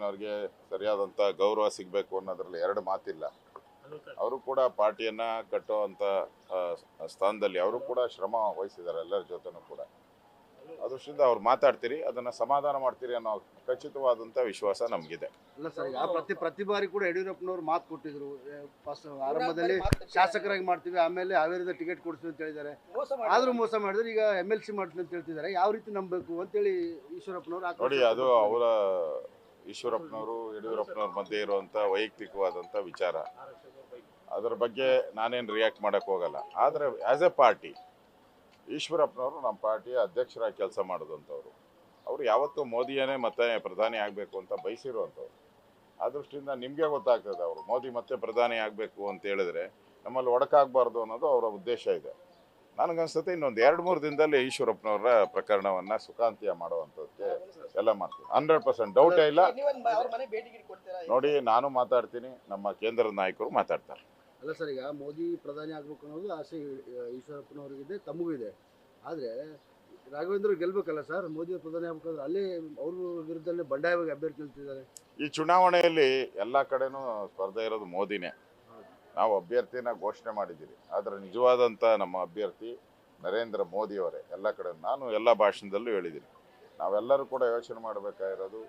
ಯಡಿಯೂರಪ್ಪನವ್ರಿಗೆ ಸರಿಯಾದಂಥ ಗೌರವ ಸಿಗಬೇಕು ಅನ್ನೋದ್ರಲ್ಲಿ ಎರಡು ಮಾತಿಲ್ಲ. ಅವರು ಕೂಡ ಪಾರ್ಟಿಯನ್ನು ಕಟ್ಟುವಂಥ ಸ್ಥಾನದಲ್ಲಿ ಅವರು ಕೂಡ ಶ್ರಮ ವಹಿಸಿದ್ದಾರೆ ಎಲ್ಲರ ಜೊತೆನೂ ಕೂಡ. ಅದೃಷ್ಟಿಂದ ಅವ್ರು ಮಾತಾಡ್ತೀರಿ, ಅದನ್ನು ಸಮಾಧಾನ ಮಾಡ್ತೀರಿ ಅನ್ನೋ ಖಚಿತವಾದಂಥ ವಿಶ್ವಾಸ ನಮಗಿದೆ. ಇಲ್ಲ ಸರ್, ಈಗ ಪ್ರತಿ ಬಾರಿ ಕೂಡ ಯಡಿಯೂರಪ್ಪನವರು ಮಾತು ಕೊಟ್ಟಿದ್ರು. ಫಸ್ಟ್ ಆರಂಭದಲ್ಲಿ ಶಾಸಕರಾಗಿ ಮಾಡ್ತೀವಿ, ಆಮೇಲೆ ಹಾವೇರಿದ ಟಿಕೆಟ್ ಕೊಡ್ತೀವಿ ಅಂತ ಹೇಳಿದ್ದಾರೆ. ಆದರೂ ಮೋಸ ಮಾಡಿದ್ರೆ ಈಗ MLC ಮಾಡ್ತೀನಿ ಅಂತ ಹೇಳ್ತಿದ್ದಾರೆ. ಯಾವ ರೀತಿ ನಂಬಬೇಕು ಅಂತೇಳಿ ಈಶ್ವರಪ್ಪನವರು ನೋಡಿ, ಅದು ಅವರ ಈಶ್ವರಪ್ಪನವರು ಯಡಿಯೂರಪ್ಪನವ್ರ ಮಧ್ಯೆ ಇರುವಂಥ ವೈಯಕ್ತಿಕವಾದಂಥ ವಿಚಾರ. ಅದರ ಬಗ್ಗೆ ನಾನೇನು ರಿಯಾಕ್ಟ್ ಮಾಡೋಕ್ಕೆ ಹೋಗಲ್ಲ. ಆದರೆ ಆ್ಯಸ್ ಎ ಪಾರ್ಟಿ ಈಶ್ವರಪ್ಪನವರು ನಮ್ಮ ಪಾರ್ಟಿಯ ಅಧ್ಯಕ್ಷರಾಗಿ ಕೆಲಸ ಮಾಡೋದಂಥವ್ರು. ಅವರು ಯಾವತ್ತೂ ಮೋದಿಯನ್ನೇ ಮತ್ತೆ ಪ್ರಧಾನಿ ಆಗಬೇಕು ಅಂತ ಬಯಸಿರುವಂಥವ್ರು. ಆ ದೃಷ್ಟಿಯಿಂದ ನಿಮಗೆ ಗೊತ್ತಾಗ್ತದೆ, ಅವರು ಮೋದಿ ಮತ್ತೆ ಪ್ರಧಾನಿ ಆಗಬೇಕು ಅಂತ ಹೇಳಿದ್ರೆ ನಮ್ಮಲ್ಲಿ ಒಡಕಾಗಬಾರ್ದು ಅನ್ನೋದು ಅವರ ಉದ್ದೇಶ ಇದೆ. ನನಗನ್ಸುತ್ತೆ ಇನ್ನೊಂದು 2-3 ದಿನದಲ್ಲಿ ಈಶ್ವರಪ್ಪನವರ ಪ್ರಕರಣವನ್ನು ಸುಖಾಂತ್ಯ ಮಾಡುವಂಥದ್ದಕ್ಕೆ ಎಲ್ಲ ಮಾಡ್ತೀವಿ. 100% ಡೌಟೇ ಇಲ್ಲ. ನೋಡಿ, ನಾನು ಮಾತಾಡ್ತೀನಿ, ನಮ್ಮ ಕೇಂದ್ರದ ನಾಯಕರು ಮಾತಾಡ್ತಾರೆ. ಅಲ್ಲ ಸರ್, ಈಗ ಮೋದಿ ಪ್ರಧಾನಿ ಆಗಬೇಕು ಅನ್ನೋದು ಆಸೆ ಈಶ್ವರಪ್ಪನವ್ರಿಗಿದೆ, ತಮಗೂ ಇದೆ. ಆದರೆ ರಾಘವೇಂದ್ರ ಗೆಲ್ಬೇಕಲ್ಲ ಸರ್, ಮೋದಿ ಪ್ರಧಾನಿ ಆಗಬೇಕಾದ್ರೆ ಅಲ್ಲೇ ಅವ್ರ ವಿರುದ್ಧನೇ ಬಂಡಾಯವಾಗಿ ಅಭ್ಯರ್ಥಿ ನಿಲ್ತಿದ್ದಾರೆ. ಈ ಚುನಾವಣೆಯಲ್ಲಿ ಎಲ್ಲ ಕಡೆನೂ ಸ್ಪರ್ಧೆ ಇರೋದು ಮೋದಿನೇ. ನಾವು ಅಭ್ಯರ್ಥಿನ ಘೋಷಣೆ ಮಾಡಿದ್ದೀವಿ, ಆದರೆ ನಿಜವಾದಂಥ ನಮ್ಮ ಅಭ್ಯರ್ಥಿ ನರೇಂದ್ರ ಮೋದಿಯವರೇ ಎಲ್ಲ ಕಡೆ. ನಾನು ಎಲ್ಲ ಭಾಷಣದಲ್ಲೂ ಹೇಳಿದ್ದೀನಿ, ನಾವೆಲ್ಲರೂ ಕೂಡ ಯೋಚನೆ ಮಾಡಬೇಕಾಗಿರೋದು,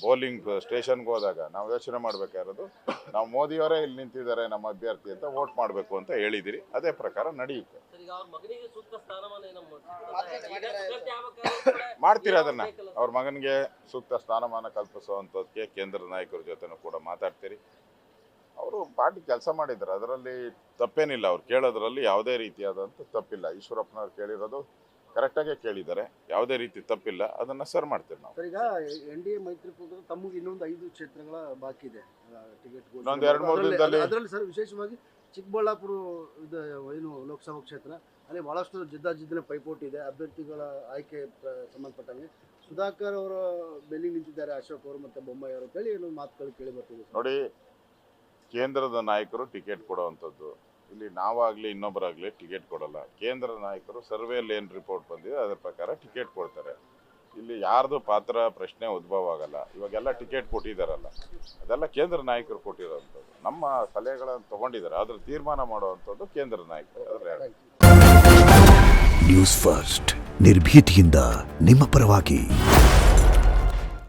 ಬೌಲಿಂಗ್ ಸ್ಟೇಷನ್ಗೆ ಹೋದಾಗ ನಾವು ಯೋಚನೆ ಮಾಡಬೇಕಾಗಿರೋದು, ನಾವು ಮೋದಿಯವರೇ ಇಲ್ಲಿ ನಿಂತಿದ್ದಾರೆ ನಮ್ಮ ಅಭ್ಯರ್ಥಿ ಅಂತ ವೋಟ್ ಮಾಡಬೇಕು ಅಂತ ಹೇಳಿದಿರಿ. ಅದೇ ಪ್ರಕಾರ ನಡೆಯುತ್ತೆ. ಮಾಡ್ತೀರಾ ಅದನ್ನ? ಅವ್ರ ಮಗನಿಗೆ ಸೂಕ್ತ ಸ್ಥಾನಮಾನ ಕಲ್ಪಿಸುವಂಥದ್ದಕ್ಕೆ ಕೇಂದ್ರ ನಾಯಕರ ಜೊತೆನೂ ಕೂಡ ಮಾತಾಡ್ತೀರಿ. ಅವರು ಪಾರ್ಟಿ ಕೆಲಸ ಮಾಡಿದ್ದಾರೆ, ಅದರಲ್ಲಿ ತಪ್ಪೇನಿಲ್ಲ. ಅವ್ರು ಕೇಳೋದ್ರಲ್ಲಿ ಯಾವುದೇ ರೀತಿಯಾದಂಥ ತಪ್ಪಿಲ್ಲ. ಈಶ್ವರಪ್ಪನವ್ರು ಕೇಳಿರೋದು ಕರೆಕ್ಟಾಗೆ ಕೇಳಿದ್ದಾರೆ, ಯಾವುದೇ ರೀತಿ ತಪ್ಪಿಲ್ಲ. ಅದನ್ನು ಸರ್ ಮಾಡ್ತೀವಿ ನಾವು. ಸರ್, ಈಗ NDA ಮೈತ್ರಿಕೂಟದ ತಮಗೆ ಇನ್ನೊಂದು 5 ಕ್ಷೇತ್ರಗಳ ಬಾಕಿ ಇದೆ ಟಿಕೆಟ್. ಇನ್ನೊಂದು 2-3 ದಿನದಲ್ಲಿ ಅದರಲ್ಲಿ ಸರ್ ವಿಶೇಷವಾಗಿ ಚಿಕ್ಕಬಳ್ಳಾಪುರ ಏನು ಲೋಕಸಭಾ ಕ್ಷೇತ್ರ, ಅಲ್ಲಿ ಬಹಳಷ್ಟು ಜಿದ್ದಾಜಿದ್ದಿನ ಪೈಪೋಟಿ ಇದೆ. ಅಭ್ಯರ್ಥಿಗಳ ಆಯ್ಕೆ ಸಂಬಂಧಪಟ್ಟಂಗೆ ಸುಧಾಕರ್ ಅವರ ಬೆಲ್ಲಿ ನಿಂತಿದ್ದಾರೆ, ಅಶೋಕ್ ಅವರು ಮತ್ತು ಬೊಮ್ಮಾಯಿ ಅವರು ಅಂತೇಳಿ ಏನೋ ಮಾತುಗಳು ಕೇಳಿ ಬರ್ತಿದೆ. ನೋಡಿ, ಕೇಂದ್ರದ ನಾಯಕರು ಟಿಕೆಟ್ ಕೊಡುವಂಥದ್ದು, ಇಲ್ಲಿ ನಾವಾಗಲಿ ಇನ್ನೊಬ್ಬರಾಗಲಿ ಟಿಕೆಟ್ ಕೊಡಲ್ಲ. ಕೇಂದ್ರ ನಾಯಕರು ಸರ್ವೆಯಲ್ಲಿ ಏನು ರಿಪೋರ್ಟ್ ಬಂದಿದೆ ಅದರ ಪ್ರಕಾರ ಟಿಕೆಟ್ ಕೊಡ್ತಾರೆ. ಇಲ್ಲಿ ಯಾರ್ದು ಪಾತ್ರ ಪ್ರಶ್ನೆ ಉದ್ಭವ ಆಗಲ್ಲ. ಇವಾಗೆಲ್ಲ ಟಿಕೆಟ್ ಕೊಟ್ಟಿದ್ದಾರಲ್ಲ, ಅದೆಲ್ಲ ಕೇಂದ್ರ ನಾಯಕರು ಕೊಟ್ಟಿರೋವಂಥದ್ದು. ನಮ್ಮ ಸಲಹೆಗಳನ್ನು ತೊಗೊಂಡಿದ್ದಾರೆ, ಅದ್ರ ತೀರ್ಮಾನ ಮಾಡುವಂಥದ್ದು ಕೇಂದ್ರ ನಾಯಕರು. ಅದರ ನ್ಯೂಸ್ ಫಸ್ಟ್ ನಿರ್ಭೀತಿಯಿಂದ ನಿಮ್ಮ ಪರವಾಗಿ.